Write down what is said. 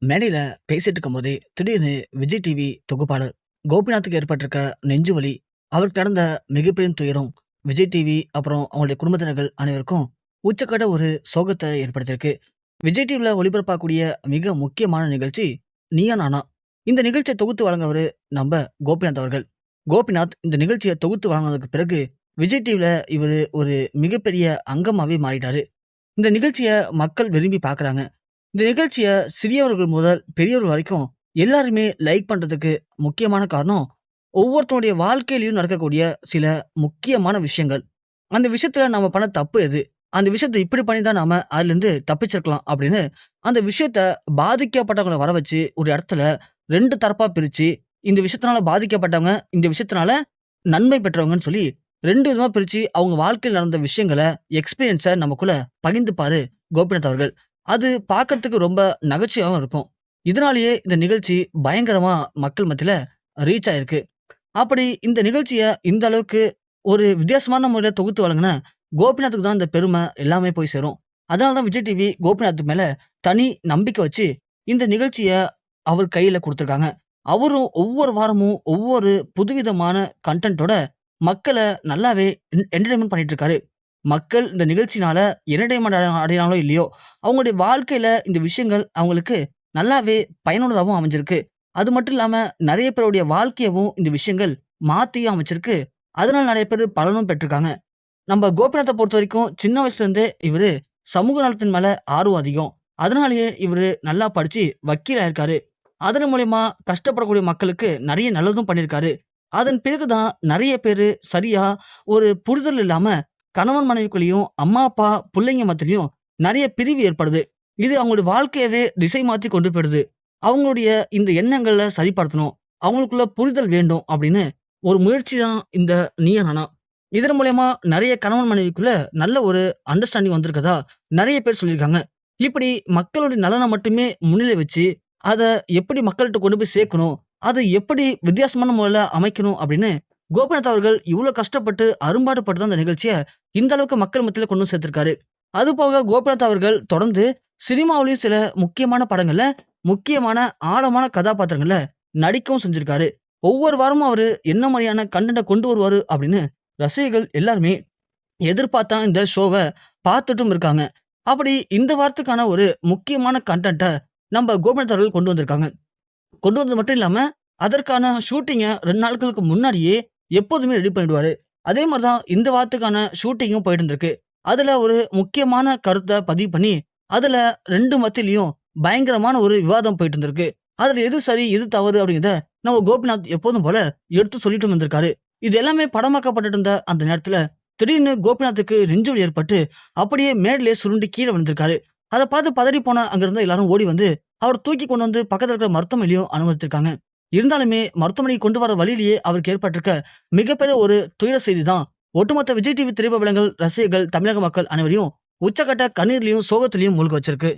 மேடையில பேசிட்டு இருக்கும்போதே, திடீர்னு விஜய் டிவி தொகுப்பாளர் கோபிநாத்துக்கு ஏற்பட்டிருக்க நெஞ்சு வலி, அவருக்கு நடந்த மிகப்பெரிய துயரம், விஜய் டிவி அப்புறம் அவங்களுடைய குடும்பத்தினர்கள் அனைவருக்கும் உச்சக்கட்ட ஒரு சோகத்த ஏற்படுத்தியிருக்கு. விஜய் டிவில ஒளிபரப்பாகக்கூடிய மிக முக்கியமான நிகழ்ச்சி நீயா நானா. இந்த நிகழ்ச்சிய தொகுத்து வழங்குனவரு நம்ப கோபிநாத் அவர்கள். கோபிநாத் இந்த நிகழ்ச்சிய தொகுத்து வழங்குனதுக்கு பிறகு, விஜய் டிவில இவரு ஒரு மிகப்பெரிய அங்கமாவே மாறிட்டாரு. இந்த நிகழ்ச்சிய மக்கள் விரும்பி பார்க்குறாங்க. இந்த நிகழ்ச்சிய சிறியவர்கள் முதல் பெரியவர்கள் வரைக்கும் எல்லாருமே லைக் பண்றதுக்கு முக்கியமான காரணம், ஒவ்வொருத்தருடைய வாழ்க்கையிலயும் நடக்கக்கூடிய சில முக்கியமான விஷயங்கள். அந்த விஷயத்துல நம்ம பண்ண தப்பு எது? அந்த விஷயத்த இப்படி பண்ணி தான் நாம அதுலருந்து தப்பிச்சிருக்கலாம் அப்படின்னு, அந்த விஷயத்த பாதிக்கப்பட்டவங்கள வர வச்சு ஒரு இடத்துல 2 தரப்பா பிரிச்சு, இந்த விஷயத்தினால பாதிக்கப்பட்டவங்க, இந்த விஷயத்தினால நன்மை பெற்றவங்கன்னு சொல்லி 2 விதமா பிரிச்சு, அவங்க வாழ்க்கையில நடந்த விஷயங்கள, எக்ஸ்பீரியன்ஸ நமக்குள்ள பகிர்ந்துப்பாரு கோபிநாத் அவர்கள். அது பார்க்கறதுக்கு ரொம்ப நகைச்சுவையாவும் இருக்கும். இதனாலேயே இந்த நிகழ்ச்சி பயங்கரமா மக்கள் மத்தியில ரீச் ஆயிருக்கு. அப்படி இந்த நிகழ்ச்சிய இந்த அளவுக்கு ஒரு வித்தியாசமான முறையில தொகுத்து வழங்குன கோபிநாத்துக்கு தான் இந்த பெருமை எல்லாமே போய் சேரும். அதனால தான் விஜய் டிவி கோபிநாத் மேல தனி நம்பிக்கை வச்சு இந்த நிகழ்ச்சிய அவர் கையில குடுத்துருக்காங்க. அவரும் ஒவ்வொரு வாரமும் ஒவ்வொரு புதுவிதமான கன்டென்ட்டோட மக்கள நல்லாவே என்டர்டெயின்மென்ட் பண்ணிட்டு இருக்காரு. மக்கள் இந்த நிகழ்ச்சினால என்டர்டெயின்மென்ட் அடையறாங்களோ இல்லையோ, அவங்களுடைய வாழ்க்கையில இந்த விஷயங்கள் அவங்களுக்கு நல்லாவே பயனுள்ளதாவும் அமைஞ்சிருக்கு. அது மட்டும் இல்லாம நெறைய பேருடைய வாழ்க்கையவும் இந்த விஷயங்கள் மாத்தியும் அமைச்சிருக்கு. அதனால நெறைய பேரு பலனும் பெற்றிருக்காங்க. நம்ம கோபிநாத்த பொறுத்தவரைக்கும் சின்ன வயசுல இருந்தே இவரு சமூக நலத்தின் மேல ஆர்வம் அதிகம். அதனாலேயே இவரு நல்லா படிச்சு வக்கீல் ஆயிருக்காரு. அதன் மூலியமா கஷ்டப்படக்கூடிய மக்களுக்கு நெறைய நல்லதும் பண்ணியிருக்காரு. அதன் பிறகு தான் நெறைய பேரு சரியா ஒரு புரிதல் இல்லாம கணவன் மனைவிக்குள்ளேயும், அம்மா, அப்பா, புள்ளைங்க மத்தியிலயும் நெறைய பிரிவு ஏற்படுது. இது அவங்களுடைய வாழ்க்கையவே திசை மாத்தி கொண்டு போயிடுது. அவங்களுடைய இந்த எண்ணங்கள சரிப்படுத்தணும். அவங்களுக்குள்ள புரிதல் வேண்டும் அப்படின்னு ஒரு முயற்சி தான் இந்த நீயா நானா. இதன் மூலியமா நெறைய கணவன் மனைவிக்குள்ள நல்ல ஒரு அண்டர்ஸ்டாண்டிங் வந்திருக்கதா நெறைய பேர் சொல்லியிருக்காங்க. இப்படி மக்களுடைய நலன மட்டுமே முன்னிலை வச்சு, அத எப்படி மக்கள்ட்ட கொண்டு போய் சேர்க்கணும், அத எப்படி வித்தியாசமான முறையில அமைக்கணும் அப்படின்னு கோபிநாத் அவர்கள் இவ்ளோ கஷ்டப்பட்டு, அரும்பாடுபட்டு தான் இந்த நிகழ்ச்சிய இந்த அளவுக்கு மக்கள் மத்தியில கொண்டு வந்து சேர்த்திருக்காரு. அதுபோக கோபிநாத் அவர்கள் தொடர்ந்து சினிமாவிலயும் சில முக்கியமான படங்கள்ல, முக்கியமான ஆழமான கதாபாத்திரங்கள்ல நடிக்கவும் செஞ்சிருக்காரு. ஒவ்வொரு வாரமும் அவரு என்ன மாரியான கன்டென்ட்ட கொண்டு வருவாரு அப்படின்னு ரசிகர்கள் எல்லாருமே எதிர்பார்த்து தான் இந்த ஷோவ பார்த்துட்டும் இருக்காங்க. அப்படி இந்த வாரத்துக்கான ஒரு முக்கியமான கன்டென்ட்ட நம்ப கோபிநாத் அவர்கள் கொண்டு வந்திருக்காங்க. கொண்டு வந்தது மட்டும் இல்லாம, அதற்கான ஷூட்டிங்க 2 நாட்களுக்கு முன்னாடியே எப்போதுமே ரெடி பண்ணிடுவாரு. அதே மாரி தான் இந்த வாரத்துக்கான ஷூட்டிங்கும் போயிட்டு இருந்திருக்கு. அதுல ஒரு முக்கியமான கருத்த பதிவு பண்ணி, அதுல 2 மத்தியிலயும் பயங்கரமான ஒரு விவாதம் போயிட்டு இருந்திருக்கு. அதுல எது சரி, எது தவறு அப்படிங்கிறத நம்ம கோபிநாத் எப்போதும் போல எடுத்து சொல்லிட்டும் இருந்திருக்காரு. இது எல்லாமே படமாக்கப்பட்டுட்டு இருந்த அந்த நேரத்துல, திடீர்னு கோபிநாத்துக்கு நெஞ்சுவலி ஏற்பட்டு, அப்படியே மேடையிலேயே சுருண்டு கீழ விழுந்திருக்காரு. அத பார்த்து பதறி போன அங்க இருந்த எல்லாரும் ஓடி வந்து, அவர தூக்கி கொண்டு வந்து பக்கத்துல இருக்கிற மருத்துவமனையிலயும் அனுமதிச்சிருக்காங்க. இருந்தாலுமே மருத்துவமனைக்கு கொண்டு வர வழியிலேயே அவருக்கு ஏற்பட்டிருக்க மிகப்பெரிய ஒரு துயர செய்தி தான், ஒட்டுமொத்த விஜய் டிவி திரைப்பிரபலங்கள், ரசிகர்கள், தமிழக மக்கள் அனைவரையும் உச்சக்கட்ட கண்ணீர்லயும், சோகத்திலயும் மூழ்க வச்சிருக்கு.